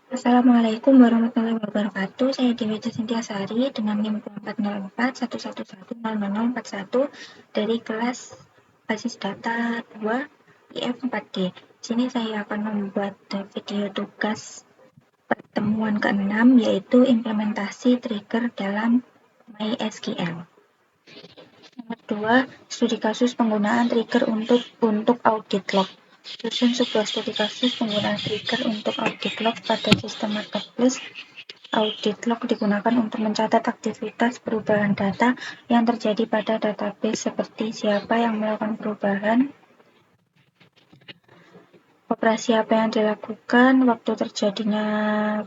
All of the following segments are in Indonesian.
Assalamualaikum warahmatullahi wabarakatuh. Saya Dewi Cynthia Sari dengan NIM 40411110041 dari kelas Basis Data 2 IF 4D. Di sini saya akan membuat video tugas pertemuan ke-6 yaitu implementasi trigger dalam MySQL. Nomor 2, studi kasus penggunaan trigger untuk audit log. Susun sebuah studi kasus penggunaan trigger untuk audit log pada sistem marketplace. Audit log digunakan untuk mencatat aktivitas perubahan data yang terjadi pada database seperti siapa yang melakukan perubahan, operasi apa yang dilakukan, waktu terjadinya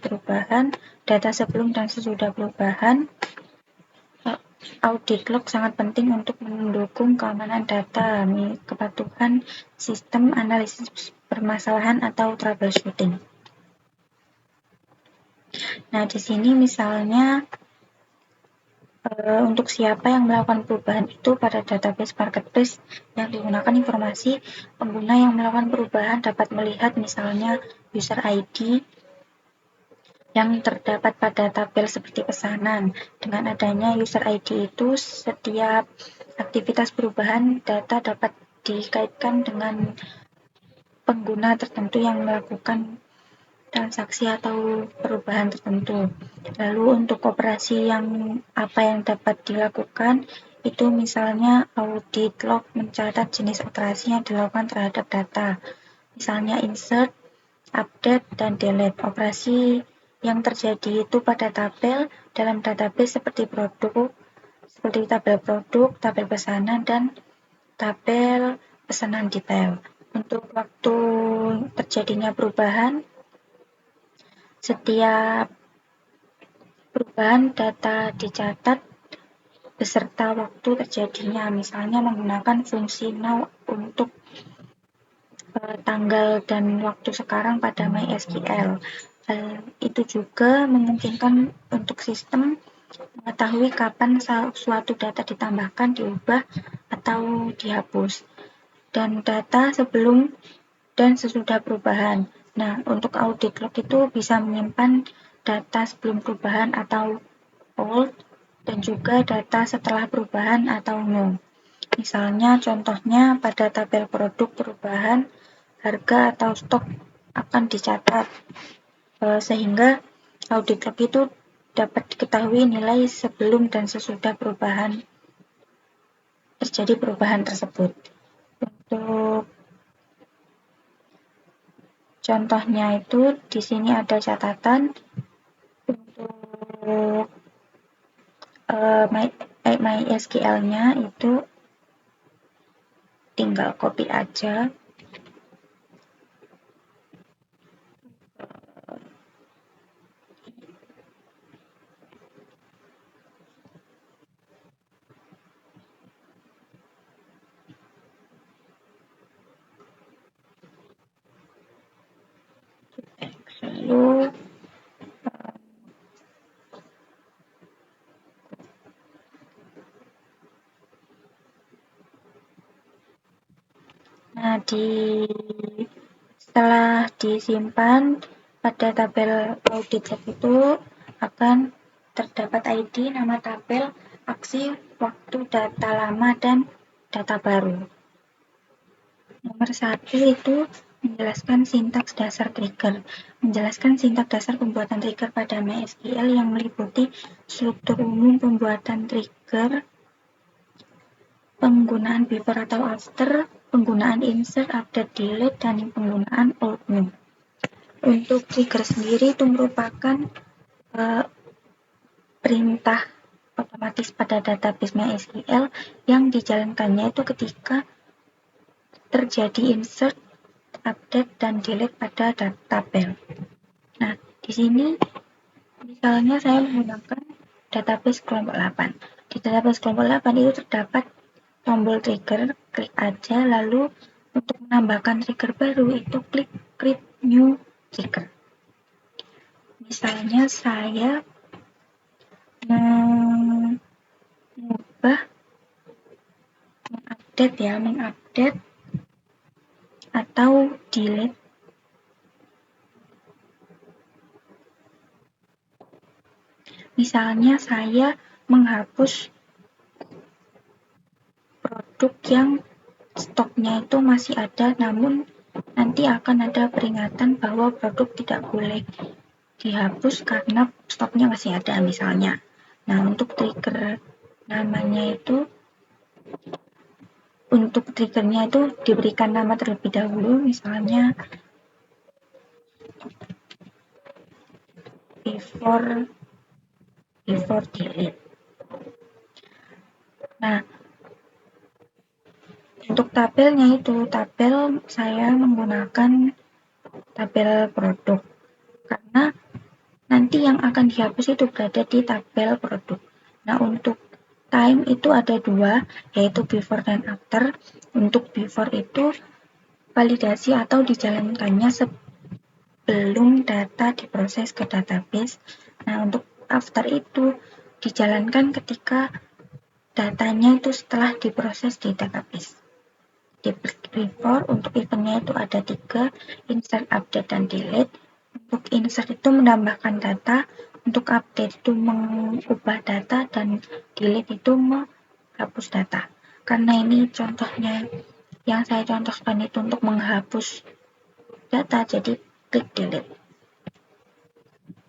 perubahan, data sebelum dan sesudah perubahan. Audit log sangat penting untuk mendukung keamanan data, kepatuhan sistem, analisis permasalahan atau troubleshooting. Nah, di sini misalnya untuk siapa yang melakukan perubahan itu pada database marketplace yang digunakan informasi pengguna yang melakukan perubahan dapat melihat misalnya user ID yang terdapat pada tabel seperti pesanan. Dengan adanya user ID itu, setiap aktivitas perubahan data dapat dikaitkan dengan pengguna tertentu yang melakukan transaksi atau perubahan tertentu. Lalu untuk operasi yang apa yang dapat dilakukan itu misalnya audit log mencatat jenis operasi yang dilakukan terhadap data. Misalnya insert, update, dan delete. Operasi yang terjadi itu pada tabel dalam database seperti tabel produk, tabel pesanan, dan tabel pesanan detail. Untuk waktu terjadinya perubahan, setiap perubahan data dicatat beserta waktu terjadinya, misalnya menggunakan fungsi now untuk tanggal dan waktu sekarang pada MySQL. Itu juga memungkinkan untuk sistem mengetahui kapan suatu data ditambahkan, diubah, atau dihapus, dan data sebelum dan sesudah perubahan. Nah, untuk audit log itu bisa menyimpan data sebelum perubahan atau old, dan juga data setelah perubahan atau new. Misalnya contohnya pada tabel produk perubahan, harga atau stok akan dicatat, sehingga audit log itu dapat diketahui nilai sebelum dan sesudah terjadi perubahan tersebut. Untuk contohnya itu di sini ada catatan untuk MySQL-nya itu tinggal copy aja. Lalu setelah disimpan pada tabel audit log itu akan terdapat ID, nama tabel, aksi, waktu data lama, dan data baru. Nomor 1 itu menjelaskan sintaks dasar trigger. Menjelaskan sintaks dasar pembuatan trigger pada MySQL yang meliputi struktur umum pembuatan trigger, penggunaan before atau after, penggunaan insert, update, delete, dan penggunaan old new. Untuk trigger sendiri itu merupakan perintah otomatis pada database MySQL yang dijalankannya itu ketika terjadi insert, update, dan delete pada tabel. Nah, di sini misalnya saya menggunakan database kelompok 8. Di database kelompok 8 itu terdapat tombol trigger, klik aja, lalu untuk menambahkan trigger baru itu klik create new trigger. Misalnya saya mengupdate atau delete Misalnya saya menghapus produk yang stoknya itu masih ada, namun nanti akan ada peringatan bahwa produk tidak boleh dihapus karena stoknya masih ada misalnya. Nah, untuk trigger namanya itu, untuk triggernya itu diberikan nama terlebih dahulu, misalnya before delete. Nah, untuk tabelnya itu, tabel saya menggunakan tabel produk karena nanti yang akan dihapus itu berada di tabel produk. Nah, untuk time itu ada dua, yaitu before dan after. Untuk before itu validasi atau dijalankannya sebelum data diproses ke database. Nah, untuk after itu dijalankan ketika datanya itu setelah diproses di database. Di before untuk eventnya itu ada 3, insert, update, dan delete. Untuk insert itu menambahkan data, untuk update itu mengubah data, dan delete itu menghapus data. Karena ini contohnya yang saya contohkan itu untuk menghapus data, jadi klik delete.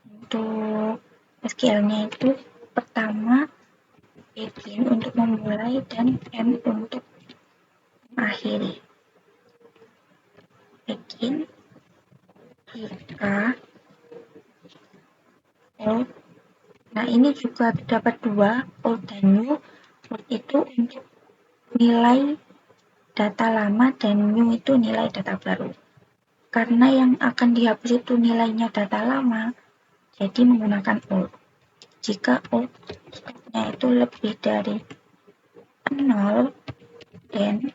Untuk SQL-nya itu pertama begin untuk memulai dan end untuk mengakhiri. Begin jika old. Nah, ini juga dapat dua, old dan new. Old itu untuk nilai data lama dan new itu nilai data baru. Karena yang akan dihapus itu nilainya data lama, jadi menggunakan old. Jika old stoknya itu lebih dari 0, dan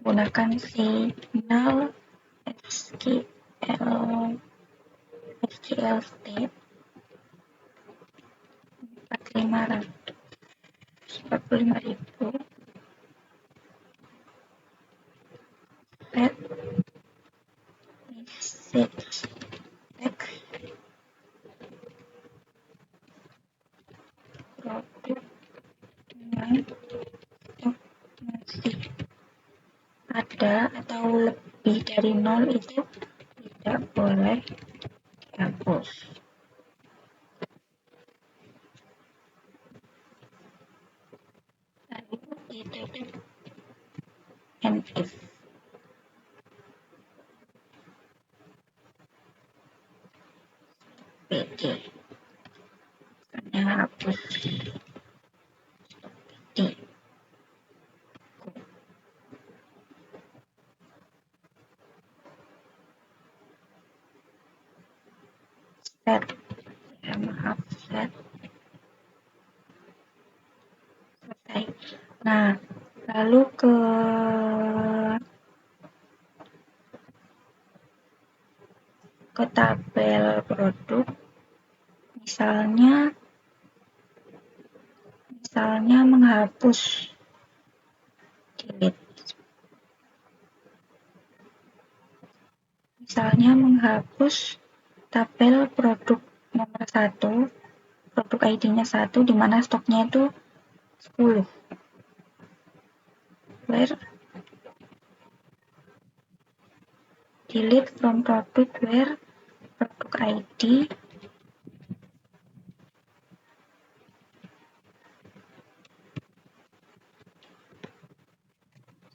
gunakan signal SQL state 45.000 set message text produk dengan stok masih ada atau lebih dari 0 itu tidak boleh dihapus. Lalu ditutup and if. PD misalnya hapus PD. Set, ya maaf, set selesai. Nah, lalu ke tabel produk, misalnya menghapus delete. Misalnya menghapus tabel produk nomor 1, produk ID-nya 1, di mana stoknya itu 10. Where delete from product where produk ID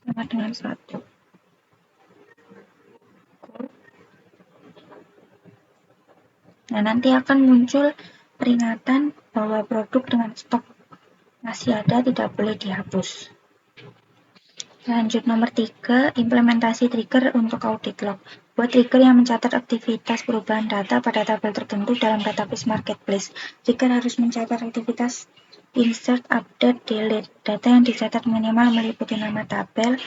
sama dengan 1. Nah, nanti akan muncul peringatan bahwa produk dengan stok masih ada tidak boleh dihapus. Lanjut nomor 3, implementasi trigger untuk audit log. Buat trigger yang mencatat aktivitas perubahan data pada tabel tertentu dalam database marketplace. Trigger harus mencatat aktivitas insert, update, delete. Data yang dicatat minimal meliputi nama tabel,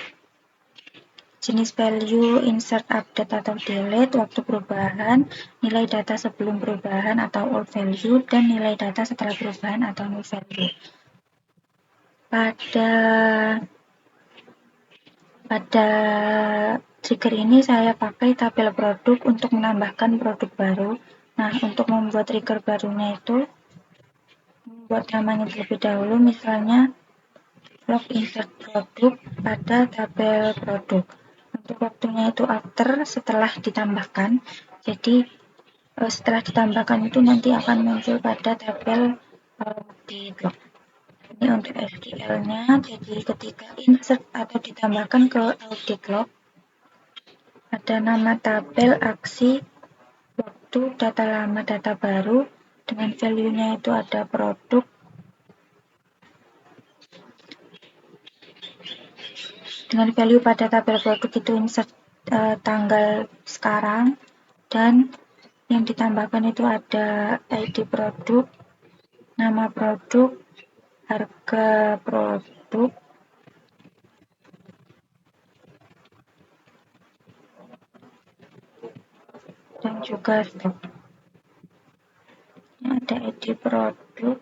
jenis value, insert, update, atau delete, waktu perubahan, nilai data sebelum perubahan atau old value, dan nilai data setelah perubahan atau new value. Pada trigger ini saya pakai tabel produk untuk menambahkan produk baru. Nah, untuk membuat trigger barunya itu membuat namanya terlebih dahulu, misalnya log insert produk pada tabel produk. Untuk waktunya itu after, setelah ditambahkan. Jadi setelah ditambahkan itu nanti akan muncul pada tabel audit log. Ini untuk SQL-nya, jadi ketika insert atau ditambahkan ke audit log, ada nama tabel, aksi, waktu, data lama, data baru, dengan value-nya itu ada produk, dengan value pada tabel produk itu insert tanggal sekarang, dan yang ditambahkan itu ada ID produk, nama produk, harga produk, dan juga stok. Ada ID produk,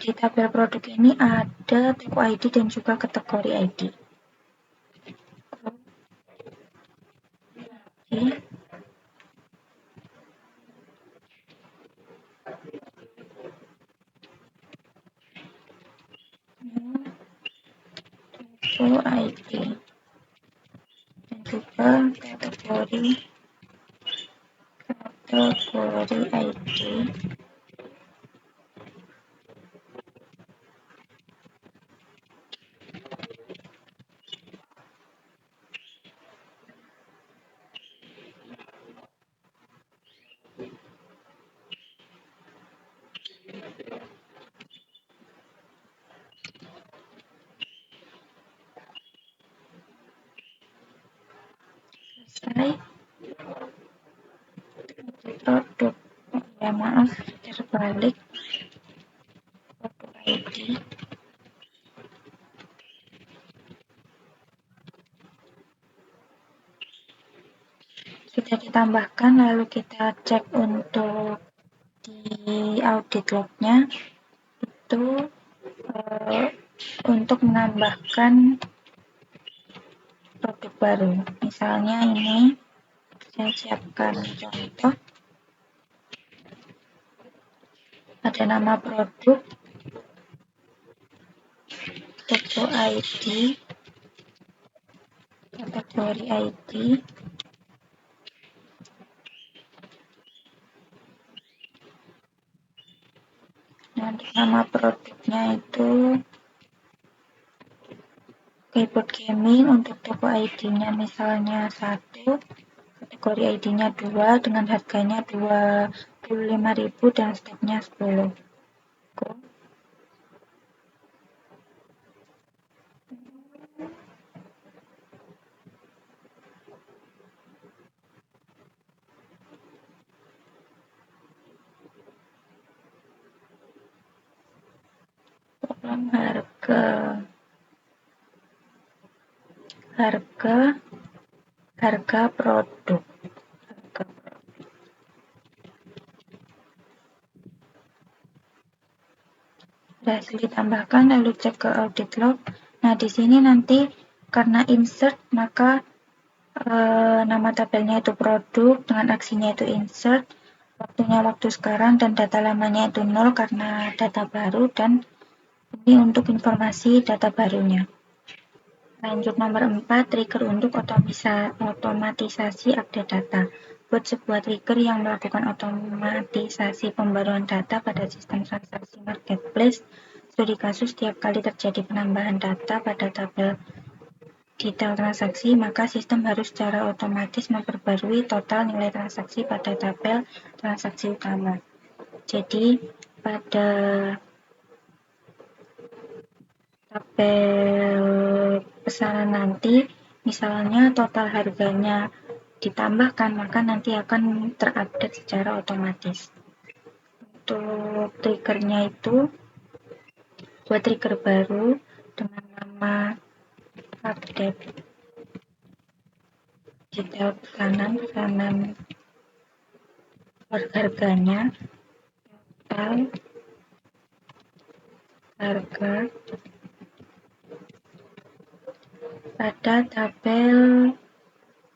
di tabel produk ini ada toko ID dan juga kategori ID. Oke. Toko ID dan juga kategori ID. Selesai. Produk, ya maaf terbalik, produk ID. Sudah ditambahkan, lalu kita cek untuk di audit lognya itu untuk menambahkan produk baru. Misalnya ini saya siapkan contoh, ada nama produk, toko ID, kategori ID, dan nama produknya itu keyboard gaming. Untuk toko ID-nya misalnya 1, kategori ID-nya 2, dengan harganya 25.000 dan stoknya 10. Program harga produk. Berhasil ditambahkan, lalu cek ke audit log. Nah, di sini nanti karena insert, maka nama tabelnya itu produk, dengan aksinya itu insert, waktunya waktu sekarang, dan data lamanya itu 0 karena data baru, dan ini untuk informasi data barunya. Lanjut nomor 4, trigger untuk otomatisasi update data. Buat sebuah trigger yang melakukan otomatisasi pembaruan data pada sistem transaksi marketplace. Studi kasus setiap kali terjadi penambahan data pada tabel detail transaksi, maka sistem harus secara otomatis memperbarui total nilai transaksi pada tabel transaksi utama. Jadi pada tabel pesanan nanti, misalnya total harganya ditambahkan, maka nanti akan terupdate secara otomatis. Untuk triggernya itu, buat trigger baru dengan nama update detail pesanan harganya, total harga pada tabel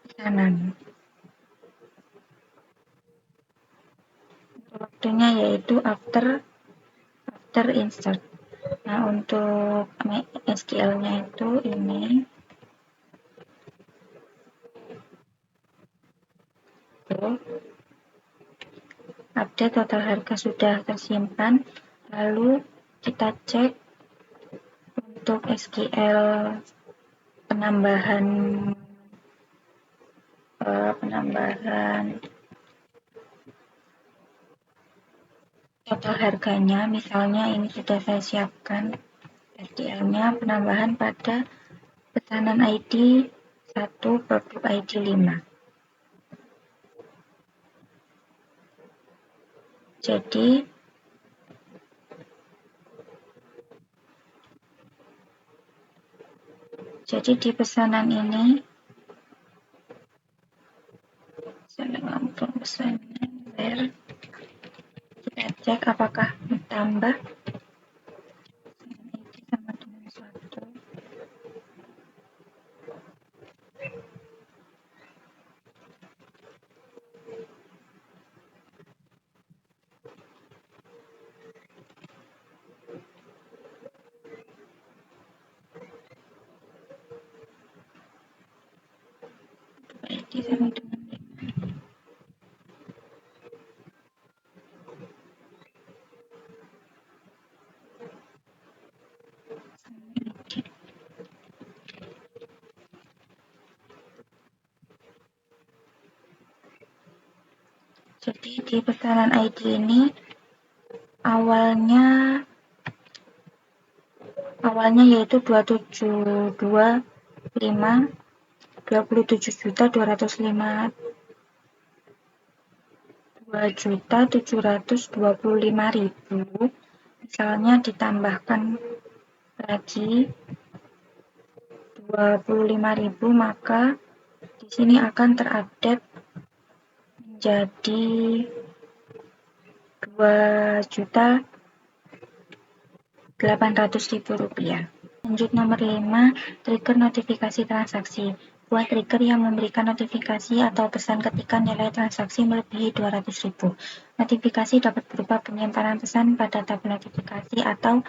pesanan. Waktunya yaitu after insert. Nah, untuk SQL-nya itu ini. Update total harga sudah tersimpan, lalu kita cek untuk SQL penambahan total harganya. Misalnya ini sudah saya siapkan SQL-nya penambahan pada pesanan ID 1 produk ID 5. Jadi di pesanan ini kita cek apakah ditambah sama dengan 1. ID sama dengan 5. Jadi di pesanan ID ini awalnya yaitu 27.725.000. Misalnya ditambahkan lagi 25.000, maka di sini akan terupdate menjadi 2.800.000 rupiah. Lanjut nomor 5, trigger notifikasi transaksi. Buat trigger yang memberikan notifikasi atau pesan ketika nilai transaksi melebihi 200.000. Notifikasi dapat berupa penyimpanan pesan pada tabel notifikasi atau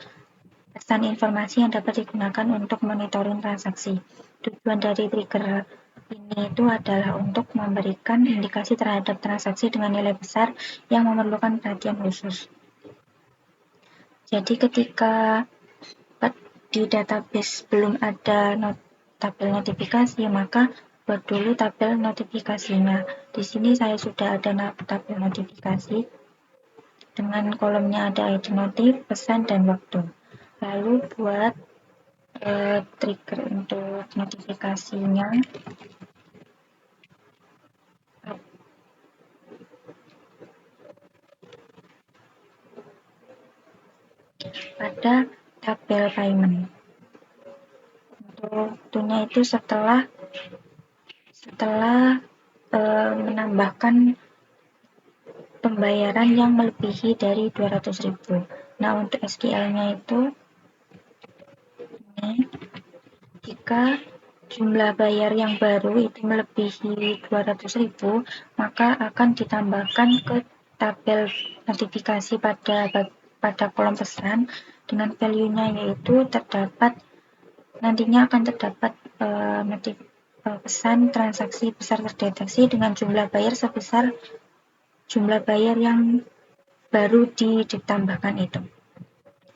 pesan informasi yang dapat digunakan untuk monitoring transaksi. Tujuan dari trigger ini itu adalah untuk memberikan indikasi terhadap transaksi dengan nilai besar yang memerlukan perhatian khusus. Jadi ketika di database belum ada tabel notifikasi, maka buat dulu tabel notifikasinya. Di sini saya sudah ada tabel notifikasi dengan kolomnya ada ID notif, pesan, dan waktu. Lalu buat trigger untuk notifikasinya, pada tabel payment. Untuk waktunya itu setelah menambahkan pembayaran yang melebihi dari 200.000. Nah, untuk SQL-nya itu ini, jika jumlah bayar yang baru itu melebihi 200.000, maka akan ditambahkan ke tabel notifikasi pada kolom pesan dengan value-nya, yaitu nantinya akan terdapat pesan transaksi besar terdeteksi dengan jumlah bayar sebesar jumlah bayar yang baru ditambahkan itu.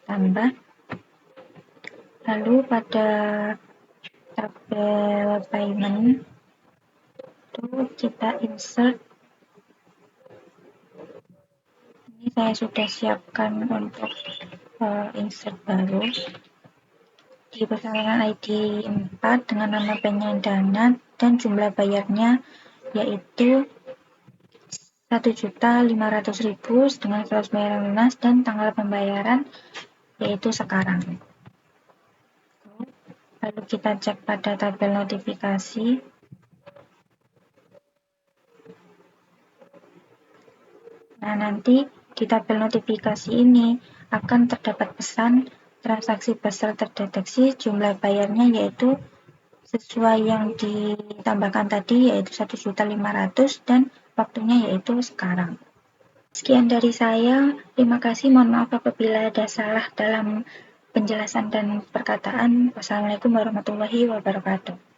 Tambah. Lalu pada tabel payment itu kita insert. Ini saya sudah siapkan untuk insert baru di pesanan ID 4 dengan nama penyandaran dan jumlah bayarnya yaitu 1.500.000 dengan 100 bayaran lunas dan tanggal pembayaran yaitu sekarang. Lalu kita cek pada tabel notifikasi. Nah, nanti di tabel notifikasi ini akan terdapat pesan transaksi besar terdeteksi, jumlah bayarnya yaitu sesuai yang ditambahkan tadi, yaitu 1.500.000 dan waktunya yaitu sekarang. Sekian dari saya, terima kasih, mohon maaf apabila ada salah dalam penjelasan dan perkataan. Wassalamualaikum warahmatullahi wabarakatuh.